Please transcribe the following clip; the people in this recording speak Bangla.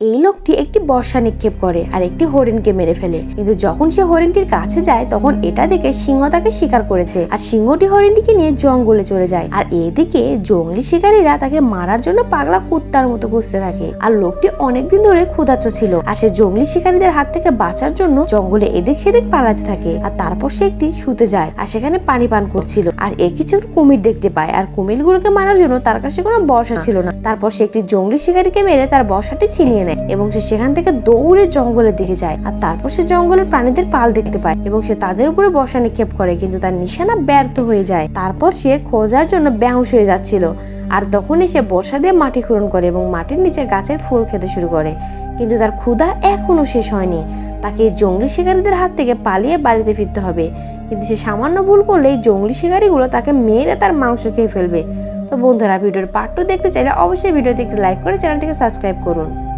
এই লোকটি একটি বর্ষা নিক্ষেপ করে আর একটি হরিণকে মেরে ফেলে, কিন্তু যখন সে হরিণটির কাছে যায় তখন এটা দেখে সিংহ তাকে শিকার করেছে আর সিংহটি হরিণটিকে নিয়ে জঙ্গলে চলে যায়। আর এদিকে জঙ্গলি শিকারীরা তাকে মারার জন্য পাগলা কুত্তার মতো খুঁজতে থাকে। আর লোকটি অনেকদিন ধরে ক্ষুধার্ত ছিল আর সে জঙ্গলি শিকারীদের হাত থেকে বাঁচার জন্য জঙ্গলে এদিক সেদিক পালাতে থাকে। আর তারপর সে একটি শুতে যায় আর সেখানে পানি পান করছিল আর কিছু কুমির দেখতে পায় আর কুমিরগুলোকে মারার জন্য তার কাছে কোনো বর্ষা ছিল না। তারপর সে একটি জঙ্গলি শিকারীকে মেরে তার বর্ষাটি ছিনিয়ে নেয় এবং সে সেখান থেকে দৌড়ে জঙ্গলের দিকে যায়। আর তারপর সে জঙ্গলের প্রাণীদের পাল দেখতে পায় এবং সে তাদের উপরে বর্ষা নিক্ষেপ করে, কিন্তু তার নিশানা ব্যর্থ হয়ে যায়। তারপর সে খোঁজার জন্য বেহুশ হয়ে যাচ্ছিল আর তখনই সে বর্ষা দিয়ে মাটি খনন করে এবং মাটির নিচে গাছের ফুল খেতে শুরু করে, কিন্তু তার ক্ষুধা এখনো শেষ হয়নি। তাকে জঙ্গলি শিকারীদের হাত থেকে পালিয়ে বাড়িতে ফিরতে হবে, কিন্তু সে সামান্য ভুল করলে জঙ্গলি শিকারীগুলো তাকে মেরে তার মাংস খেয়ে ফেলবে। তো বন্ধুরা, ভিডিওর পার্ট 2 দেখতে চাইলে অবশ্যই ভিডিওতে একটি লাইক করে চ্যানেলটিকে সাবস্ক্রাইব করুন।